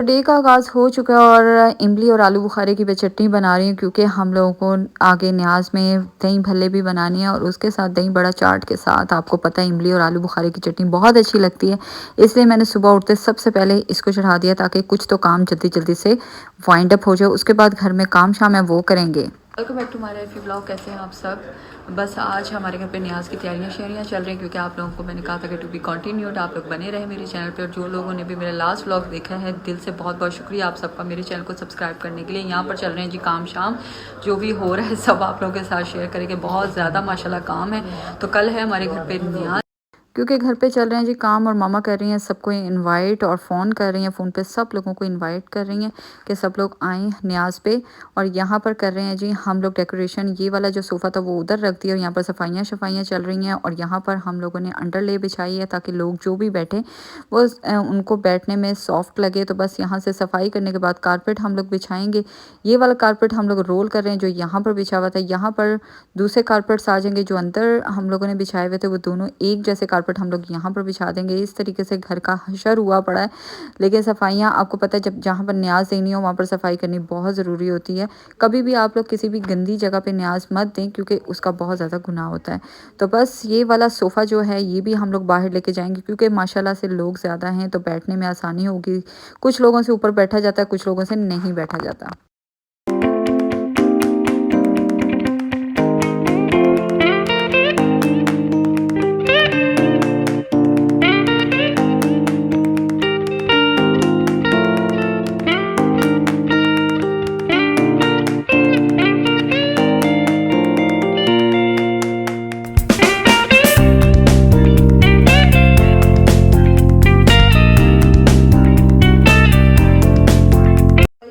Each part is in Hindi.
डे का आगाज़ हो चुका है और इमली और आलू बुखारे की मैं चटनी बना रही हूँ क्योंकि हम लोगों को आगे न्याज में दही भल्ले भी बनानी है और उसके साथ दही बड़ा चाट के साथ आपको पता है इमली और आलू बुखारे की चटनी बहुत अच्छी लगती है। इसलिए मैंने सुबह उठते सबसे पहले इसको चढ़ा दिया ताकि कुछ तो काम जल्दी जल्दी से वाइंड अप हो जाए। उसके बाद घर में काम शाम है वो करेंगे। Welcome back to my life vlog. कैसे हैं आप सब? बस आज हमारे घर पे न्याज की तैयारियां शेयरियाँ चल रही हैं क्योंकि आप लोगों को मैंने कहा था कि टू बी कंटिन्यूड आप लोग बने रहे मेरे चैनल पे। और जो लोगों ने भी मेरा लास्ट व्लॉग देखा है दिल से बहुत बहुत शुक्रिया आप सबका मेरे चैनल को सब्सक्राइब करने के लिए। यहाँ पर चल रहे हैं जी काम शाम, जो भी हो रहा है सब आप लोगों के साथ शेयर करेंगे। बहुत ज़्यादा माशाल्लाह काम है। तो कल है हमारे घर पर न्याज क्योंकि घर पे चल रहे हैं जी काम और मामा कर रही हैं सबको इनवाइट और फ़ोन कर रही हैं, फ़ोन पे सब लोगों को इनवाइट कर रही हैं कि सब लोग आएँ न्याज पे। और यहाँ पर कर रहे हैं जी हम लोग डेकोरेशन। ये वाला जो सोफ़ा था वो उधर रख दिया और यहाँ पर सफाइयाँ चल रही हैं। और यहाँ पर हम लोगों ने अंडरले बिछाई है ताकि लोग जो भी बैठे वो उनको बैठने में सॉफ्ट लगे। तो बस यहाँ से सफाई करने के बाद कारपेट हम लोग बिछाएंगे। ये वाला कारपेट हम लोग रोल कर रहे हैं जो यहाँ पर बिछा हुआ था। यहाँ पर दूसरे कारपेट्स आ जाएंगे जो अंदर हम लोगों ने बिछाए हुए थे, वो दोनों एक जैसे कारपेट हम लोग यहाँ पर बिछा देंगे। इस तरीके से घर का हशर हुआ पड़ा है। लेकिन सफाइयाँ आपको पता है जब जहाँ पर न्याज देनी हो वहाँ पर सफाई करनी बहुत ज़रूरी होती है। कभी भी आप लोग किसी भी गंदी जगह पे न्याज मत दें क्योंकि उसका बहुत ज़्यादा गुनाह होता है। तो बस ये वाला सोफ़ा जो है ये भी हम लोग बाहर लेके जाएंगे क्योंकि माशाल्लाह से लोग ज़्यादा हैं तो बैठने में आसानी होगी। कुछ लोगों से ऊपर बैठा जाता है, कुछ लोगों से नहीं बैठा जाता।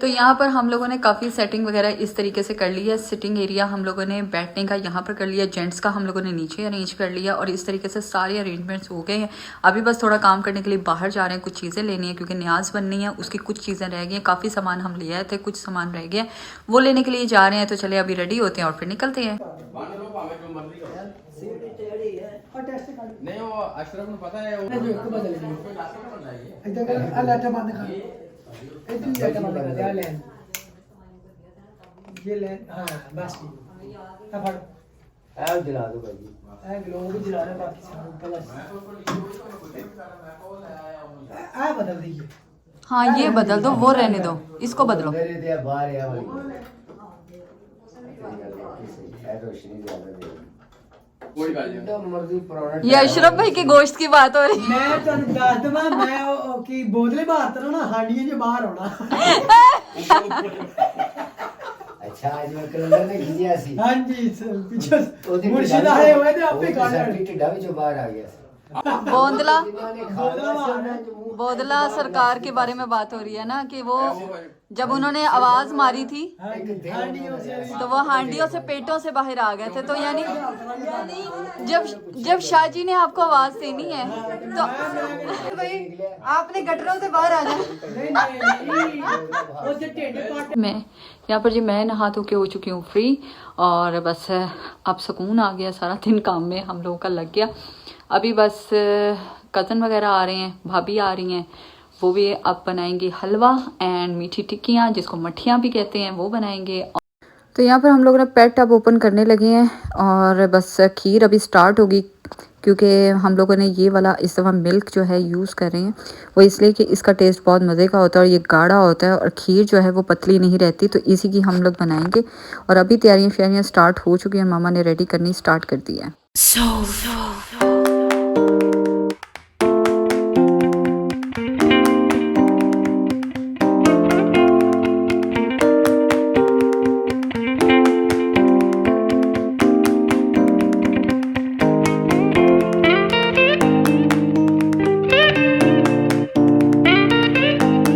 तो यहाँ पर हम लोगों ने काफ़ी सेटिंग वगैरह इस तरीके से कर ली है। सिटिंग एरिया हम लोगों ने बैठने का यहाँ पर कर लिया, जेंट्स का हम लोगों ने नीचे अरेंज कर लिया और इस तरीके से सारे अरेंजमेंट्स हो गए हैं। अभी बस थोड़ा काम करने के लिए बाहर जा रहे हैं, कुछ चीज़ें लेनी है क्योंकि न्याज बननी है, उसकी कुछ चीज़ें रह गई हैं। काफ़ी सामान हम ले आए थे, कुछ सामान रह गया वो लेने के लिए जा रहे हैं। तो चले अभी रेडी होते हैं और फिर निकलते हैं। ये ले हाँ बस अब फड़ दिला दो भाई ग्लोब भी दिला रहे बाकी सब बस आ बदल दीजिए। हाँ ये बदल दो, वो रहने दो, इसको बदलो। ये अशरफ भाई के गोश्त की बात हो रही है। मैं तो दस दवा मैं की बोतले बाहर तरह ना हांडियां जो बाहर होना। अच्छा आज मैं कैलेंडर में खिंचिया सी। हां जी पीछे मुर्शिद आए हुए थे आपे गाना टिड्डा भी जो बाहर आ गया। बोदला सरकार के बारे में बात हो रही है ना कि वो जब उन्होंने आवाज मारी थी तो वो हांडियों से पेटों से बाहर आ गए थे। तो यानी जब शाहजी ने आपको आवाज देनी है तो भाई आपने गटरों से बाहर आ जाना। मैं यहाँ पर जी मैं नहा धो के हो चुकी हूँ फ्री और बस अब सुकून आ गया। सारा दिन काम में हम लोगों का लग गया। अभी बस कज़न वगैरह आ रहे हैं, भाभी आ रही हैं, वो भी अब बनाएंगे हलवा एंड मीठी टिक्कियाँ जिसको मठियाँ भी कहते हैं वो बनाएंगे। तो यहाँ पर हम लोग ना पेट टब ओपन करने लगे हैं और बस खीर अभी स्टार्ट होगी क्योंकि हम लोगों ने ये वाला इस दफ़ा मिल्क जो है यूज़ कर रहे हैं वो इसलिए कि इसका टेस्ट बहुत मज़े का होता है और ये गाढ़ा होता है और खीर जो है वो पतली नहीं रहती। तो इसी की हम लोग बनाएंगे और अभी तैयारियाँ श्यारियाँ स्टार्ट हो चुकी हैं। मामा ने रेडी करनी स्टार्ट कर दी है।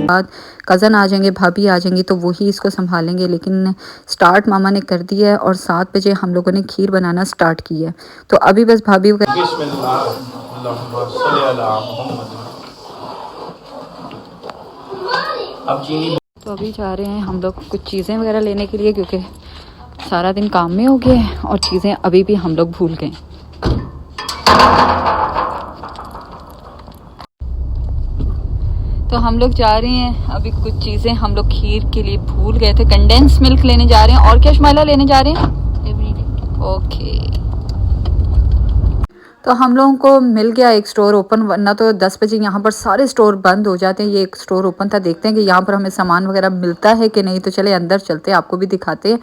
बाद कज़न आ जाएंगे, भाभी आ जाएंगी तो वही इसको संभालेंगे। लेकिन स्टार्ट मामा ने कर दिया है और 7 बजे हम लोगों ने खीर बनाना स्टार्ट की है। तो अभी बस भाभी तो अभी जा रहे हैं हम लोग कुछ चीज़ें वगैरह लेने के लिए क्योंकि सारा दिन काम में हो गए और चीज़ें अभी भी हम लोग भूल गए। तो हम लोग जा रहे हैं अभी, कुछ चीज़ें हम लोग खीर के लिए भूल गए थे। कंडेंस मिल्क लेने जा रहे हैं और क्या शुमाइला लेने जा रहे हैं? ओके। तो हम लोगों को मिल गया एक स्टोर ओपन, वरना तो 10 बजे यहाँ पर सारे स्टोर बंद हो जाते हैं। ये एक स्टोर ओपन था, देखते हैं कि यहाँ पर हमें सामान वगैरह मिलता है कि नहीं। तो चले अंदर चलते हैं, आपको भी दिखाते हैं।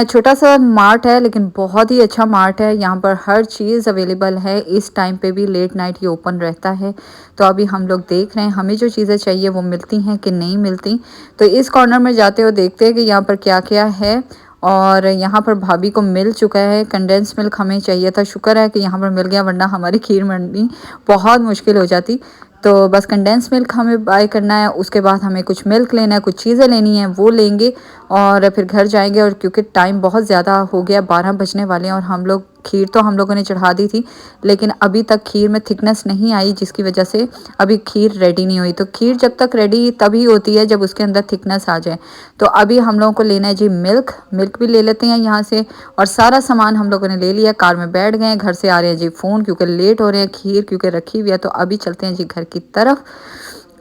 छोटा सा मार्ट है लेकिन बहुत ही अच्छा मार्ट है। यहाँ पर हर चीज़ अवेलेबल है। इस टाइम पे भी लेट नाइट ये ओपन रहता है। तो अभी हम लोग देख रहे हैं हमें जो चीज़ें चाहिए वो मिलती हैं कि नहीं मिलती। तो इस कॉर्नर में जाते हो देखते हैं कि यहाँ पर क्या क्या है। और यहाँ पर भाभी को मिल चुका है कंडेंस मिल्क, हमें चाहिए था। शुक्र है कि यहाँ पर मिल गया, वरना हमारी खीर बननी बहुत मुश्किल हो जाती। तो बस कंडेंस मिल्क हमें बाय करना है। उसके बाद हमें कुछ मिल्क लेना है, कुछ चीज़ें लेनी है, वो लेंगे और फिर घर जाएंगे। और क्योंकि टाइम बहुत ज़्यादा हो गया, 12 बजने वाले हैं और हम लोग खीर तो हम लोगों ने चढ़ा दी थी, लेकिन अभी तक खीर में थिकनेस नहीं आई, जिसकी वजह से अभी खीर रेडी नहीं हुई। तो खीर जब तक रेडी तभी होती है जब उसके अंदर थिकनेस आ जाए। तो अभी हम लोगों को लेना है जी मिल्क भी ले लेते हैं यहाँ से। और सारा सामान हम लोगों ने ले लिया, कार में बैठ गए। घर से आ रहे हैं जी फ़ोन, क्योंकि लेट हो रहे हैं, खीर क्योंकि रखी हुई है। तो अभी चलते हैं जी घर की तरफ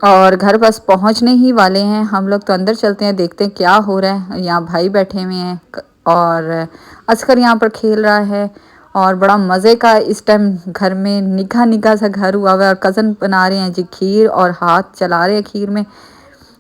और घर बस पहुँचने ही वाले हैं हम लोग। तो अंदर चलते हैं, देखते हैं क्या हो रहा है। यहाँ भाई बैठे हुए हैं और असकर यहाँ पर खेल रहा है और बड़ा मज़े का इस टाइम घर में निगाह निगाह सा घर हुआ हुआ है। और कज़न बना रहे हैं जी खीर और हाथ चला रहे हैं खीर में।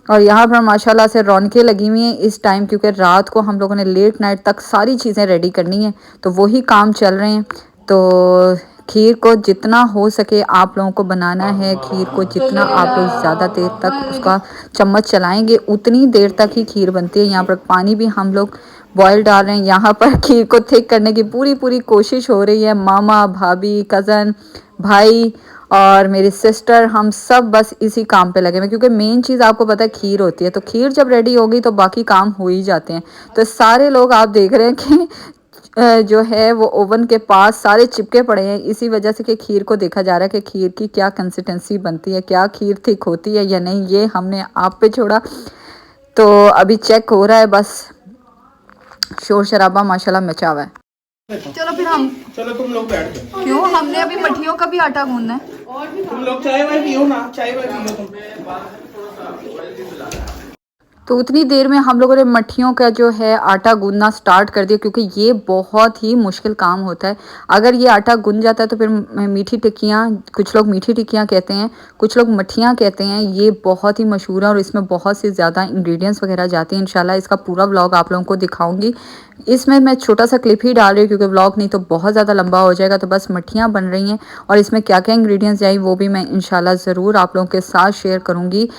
और यहाँ पर माशाल्लाह से रौनकें लगी हुई हैं इस टाइम, क्योंकि रात को हम लोगों ने लेट नाइट तक सारी चीज़ें रेडी करनी है। तो वही काम चल रहे हैं। तो खीर को जितना हो सके आप लोगों को बनाना है। खीर को जितना आप लोग ज़्यादा देर तक उसका चम्मच चलाएंगे उतनी देर तक ही खीर बनती है। यहाँ पर पानी भी हम लोग बॉयल डाल रहे हैं। यहाँ पर खीर को थिक करने की पूरी कोशिश हो रही है। मामा, भाभी, कज़न, भाई और मेरी सिस्टर, हम सब बस इसी काम पे लगे हुए, क्योंकि मेन चीज़ आपको पता है खीर होती है। तो खीर जब रेडी होगी तो बाकी काम हो ही जाते हैं। तो सारे लोग आप देख रहे हैं कि जो है वो ओवन के पास सारे चिपके पड़े हैं, इसी वजह से कि खीर को देखा जा रहा है कि खीर की क्या कंसिस्टेंसी बनती है, क्या खीर थिक होती है या नहीं। ये हमने आप पे छोड़ा। तो अभी चेक हो रहा है, बस शोर शराबा माशाल्लाह मचा हुआ है। चलो फिर चलो तुम लोग बैठ जाओ। क्यों, हमने अभी मठियों का भी आटा गूंदना है। तुम लोग चाय वाय पियो ना, चाय वाय पियो तुम। तो उतनी देर में हम लोगों ने मठियों का जो है आटा गूंदना स्टार्ट कर दिया, क्योंकि ये बहुत ही मुश्किल काम होता है। अगर ये आटा गूंद जाता है तो फिर मीठी टिक्कियाँ, कुछ लोग मीठी टिक्कियाँ कहते हैं, कुछ लोग मठियाँ कहते हैं, ये बहुत ही मशहूर है और इसमें बहुत से ज़्यादा इंग्रेडिएंट्स वगैरह जाते हैं। इंशाल्लाह इसका पूरा व्लॉग आप लोगों को दिखाऊंगी। इसमें मैं छोटा सा क्लिप ही डाल रही हूँ, क्योंकि व्लॉग नहीं तो बहुत ज़्यादा लंबा हो जाएगा। तो बस मठियाँ बन रही हैं और इसमें क्या क्या इंग्रेडिएंट्स जाए वो भी मैं इंशाल्लाह ज़रूर आप लोगों के साथ शेयर करूँगी।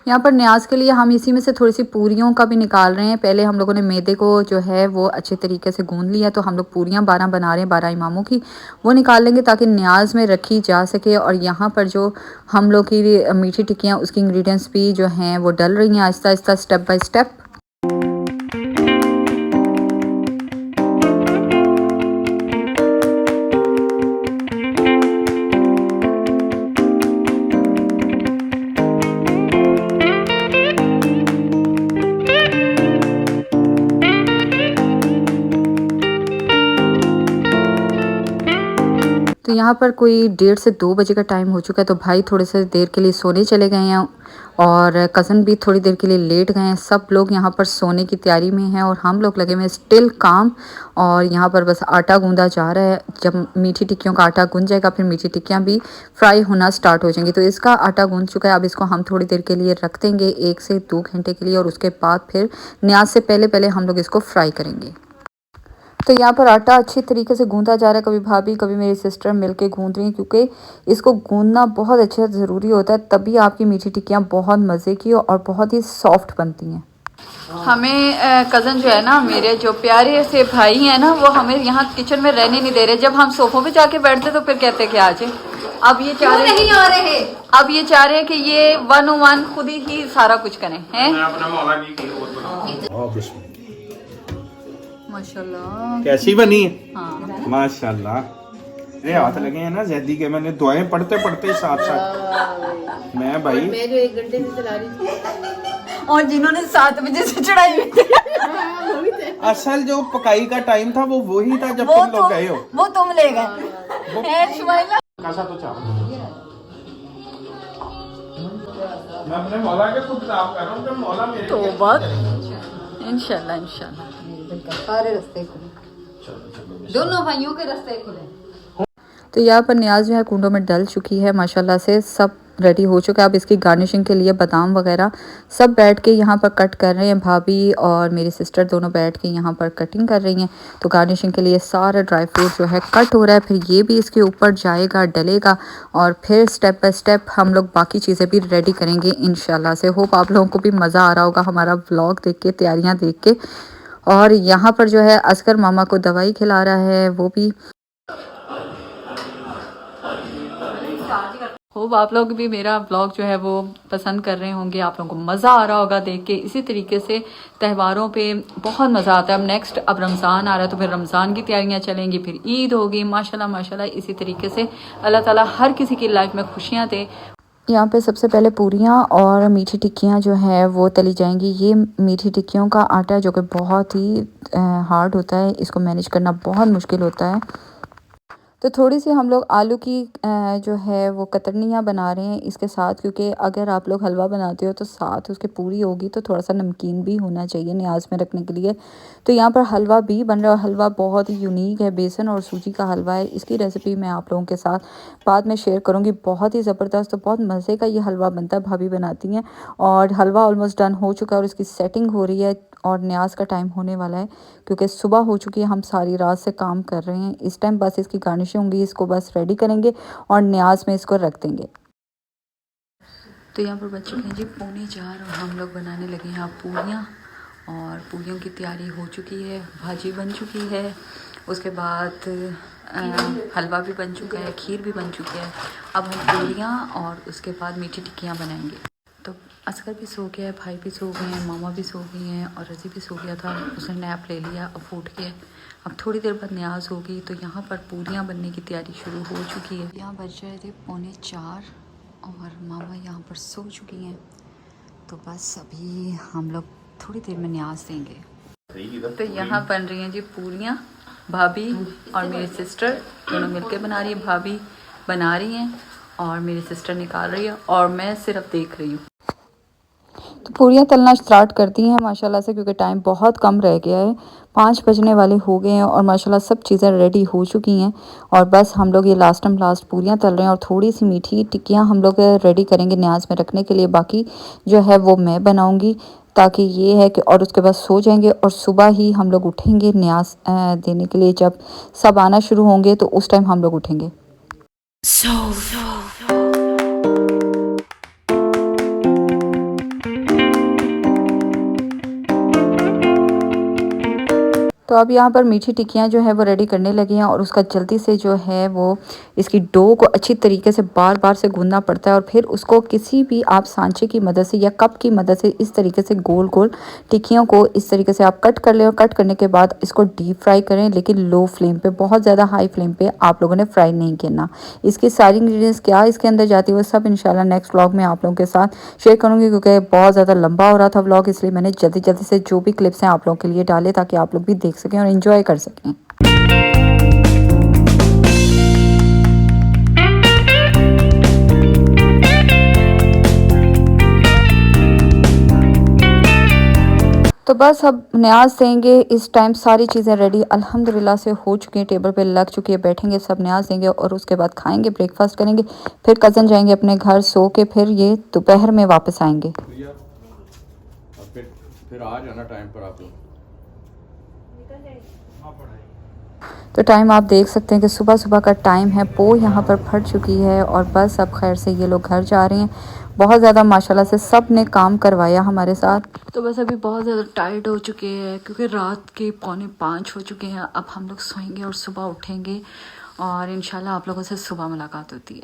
यहाँ पर न्याज के लिए हम इसी में से थोड़ी सी पूरियों का भी निकाल रहे हैं। पहले हम लोगों ने मैदे को जो है वो अच्छे तरीके से गूंद लिया। तो हम लोग पूरियाँ 12 बना रहे हैं, 12 इमामों की, वो निकाल लेंगे ताकि न्याज में रखी जा सके। और यहाँ पर जो हम लोग की मीठी टिक्कियाँ, उसकी इंग्रेडिएंट्स भी जो हैं वो डल रही हैं Aahista Aahista, step by step. तो यहाँ पर कोई 1:30 से 2 बजे का टाइम हो चुका है। तो भाई थोड़े से देर के लिए सोने चले गए हैं और कज़न भी थोड़ी देर के लिए लेट गए हैं। सब लोग यहाँ पर सोने की तैयारी में हैं और हम लोग लगे हुए हैं स्टिल काम। और यहाँ पर बस आटा गूंदा जा रहा है। जब मीठी टिक्कियों का आटा गूंद जाएगा फिर मीठी टिक्कियाँ भी फ्राई होना स्टार्ट हो जाएंगी। तो इसका आटा गूंद चुका है। अब इसको हम थोड़ी देर के लिए रख देंगे, 1 से 2 घंटे के लिए, और उसके बाद फिर न्याज से पहले हम लोग इसको फ्राई करेंगे। तो यहाँ पर आटा अच्छी तरीके से गूंदा जा रहा है। कभी भाभी कभी मेरी सिस्टर मिलके गूंद रही हैं, क्योंकि इसको गूंदना बहुत अच्छा ज़रूरी होता है, तभी आपकी मीठी टिक्कियाँ बहुत मज़े की और बहुत ही सॉफ्ट बनती हैं। हमें कज़न जो है ना, मेरे जो प्यारे से भाई हैं ना, वो हमें यहाँ किचन में रहने नहीं दे रहे। जब हम सोफों पे जाके बैठते तो फिर कहते कि आ जाए। अब ये चाह रहे नहीं आ रहे, अब ये चाह रहे हैं कि ये 1-on-1 खुद ही सारा कुछ करें हैं। माशाल्लाह कैसी बनी है? हाँ। माशाल्लाह, ये हाथ लगे हैं ना जैदी के, मैंने दुआएं पढ़ते पढ़ते साथ साथ मैं भाई, मैं जो 1 घंटे से चला रही थी और जिन्होंने 7 बजे से चढ़ाई हुई थी। असल जो पकाई का टाइम था वो वही था जब तुम लोग गए हो। वो तुम ले गए। तो चावल मैं अपने मौला के खुद खिताब कर रहा हूँ कि मौला मेरे तो लिए बहुत करेगा। इंशाल्लाह इंशाल्लाह सारे रास्ते खुले, दोनों भाइयों के रास्ते खुले। तो यहाँ पर न्याज जो है कुंडों में डल चुकी है माशाल्लाह से, सब रेडी हो चुका है। अब इसकी गार्निशिंग के लिए बादाम वगैरह सब बैठ के यहाँ पर कट कर रहे हैं। भाभी और मेरी सिस्टर दोनों बैठ के यहाँ पर कटिंग कर रही हैं। तो गार्निशिंग के लिए सारा ड्राई फ्रूट जो है कट हो रहा है, फिर ये भी इसके ऊपर जाएगा, डलेगा, और फिर स्टेप बाय स्टेप हम लोग बाकी चीज़ें भी रेडी करेंगे इंशाल्लाह से। होप आप लोगों को भी मज़ा आ रहा होगा हमारा व्लॉग देख के, तैयारियाँ देख के। और यहाँ पर जो है असगर मामा को दवाई खिला रहा है, वो भी। होप आप लोग भी मेरा ब्लॉग जो है वो पसंद कर रहे होंगे, आप लोगों को मज़ा आ रहा होगा देख के। इसी तरीके से त्योहारों पे बहुत मज़ा आता है। अब नेक्स्ट अब रमज़ान आ रहा है, तो फिर रमज़ान की तैयारियां चलेंगी, फिर ईद होगी। माशाल्लाह माशाल्लाह इसी तरीके से अल्लाह ताला हर किसी की लाइफ में खुशियाँ दे। यहाँ पे सबसे पहले पूरियाँ और मीठी टिक्कियाँ जो है वो तली जाएंगी। ये मीठी टिक्कियों का आटा है जो कि बहुत ही हार्ड होता है, इसको मैनेज करना बहुत मुश्किल होता है। तो थोड़ी सी हम लोग आलू की जो है वो कतरनियाँ बना रहे हैं इसके साथ, क्योंकि अगर आप लोग हलवा बनाते हो तो साथ उसके पूरी होगी, तो थोड़ा सा नमकीन भी होना चाहिए न्याज में रखने के लिए। तो यहाँ पर हलवा भी बन रहा है। हलवा बहुत ही यूनिक है, बेसन और सूजी का हलवा है। इसकी रेसिपी मैं आप लोगों के साथ बाद में शेयर करूँगी। बहुत ही ज़बरदस्त, तो बहुत मज़े का ये हलवा बनता है, भाभी बनाती हैं। और हलवा ऑलमोस्ट डन हो चुका है और इसकी सेटिंग हो रही है और न्याज का टाइम होने वाला है, क्योंकि सुबह हो चुकी है। हम सारी रात से काम कर रहे हैं। इस टाइम बस इसकी गार्निशिंग होंगी, इसको बस रेडी करेंगे और न्याज में इसको रख देंगे। तो यहाँ पर बच चुके हैं जी 3:45 और हम लोग बनाने लगे हैं अब पूरियाँ। और पूरियों की तैयारी हो चुकी है, भाजी बन चुकी है, उसके बाद हलवा भी बन चुका है, खीर भी बन चुकी है। अब हम पूरियाँ और उसके बाद मीठी टिक्कियाँ बनाएंगे। तो असगर भी सो गया है, भाई भी सो गए हैं, मामा भी सो गई हैं और रज़ी भी सो गया था, उसने नैप ले लिया, अब उठ के अब थोड़ी देर बाद न्याज होगी। तो यहाँ पर पूरियाँ बनने की तैयारी शुरू हो चुकी है। यहाँ बज रहे थे 3:45 और मामा यहाँ पर सो चुकी हैं। तो बस अभी हम लोग थोड़ी देर में न्याज देंगे। तो यहाँ बन रही हैं जी पूरियाँ, भाभी और मेरी सिस्टर दोनों मिलके बना रही है। भाभी बना रही हैं और मेरी सिस्टर निकाल रही है और मैं सिर्फ देख रही हूँ। तो पूरियाँ तलना स्टार्ट करती हैं माशाल्लाह से, क्योंकि टाइम बहुत कम रह गया है, 5 बजने वाले हो गए हैं और माशाल्लाह सब चीज़ें रेडी हो चुकी हैं। और बस हम लोग ये लास्ट पूरियाँ तल रहे हैं और थोड़ी सी मीठी टिक्कियाँ हम लोग रेडी करेंगे न्याज में रखने के लिए। बाकी जो है वो मैं बनाऊँगी, ताकि ये है कि और उसके बाद सो जाएंगे और सुबह ही हम लोग उठेंगे न्याज देने के लिए। जब सब आना शुरू होंगे तो उस टाइम हम लोग उठेंगे। तो अब यहाँ पर मीठी टिक्कियाँ जो है वो रेडी करने लगी हैं और उसका जल्दी से जो है वो इसकी डो को अच्छी तरीके से बार बार से गूंदना पड़ता है और फिर उसको किसी भी आप सांचे की मदद से या कप की मदद से इस तरीके से गोल गोल टिक्कियों को इस तरीके से आप कट कर लें और कट करने के बाद इसको डीप फ्राई करें, लेकिन लो फ्लेम पे, बहुत ज़्यादा हाई फ्लेम पे आप लोगों ने फ्राई नहीं करना। इसकी सारी इंग्रेडिएंट्स क्या इसके अंदर जाती है वो सब इंशाल्लाह नेक्स्ट व्लॉग में आप लोगों के साथ शेयर करूँगी, क्योंकि बहुत ज़्यादा लंबा हो रहा था व्लॉग, इसलिए मैंने जल्दी जल्दी से जो भी क्लिप्स हैं आप लोगों के लिए डाले ताकि आप लोग भी देख सकें और एंजॉय कर सकें। तो बस अब न्याज देंगे। इस टाइम सारी चीज़ें रेडी अल्हम्दुलिल्लाह से हो चुकी हैं, टेबल पे लग चुकी है, बैठेंगे सब न्याज देंगे और उसके बाद खाएंगे, ब्रेकफास्ट करेंगे, फिर कज़न जाएंगे अपने घर सो के, फिर ये दोपहर में वापस आएंगे। फिर आ जाना टाइम पर आप लोग। तो टाइम आप देख सकते हैं कि सुबह सुबह का टाइम है। पो यहाँ पर फट चुकी है और बस अब खैर से ये लोग घर जा रहे हैं। बहुत ज़्यादा माशाल्लाह से सब ने काम करवाया हमारे साथ। तो बस अभी बहुत ज़्यादा टायर्ड हो चुके हैं क्योंकि रात के 4:45 हो चुके हैं। अब हम लोग सोएंगे और सुबह उठेंगे और इंशाल्लाह आप लोगों से सुबह मुलाकात होती है।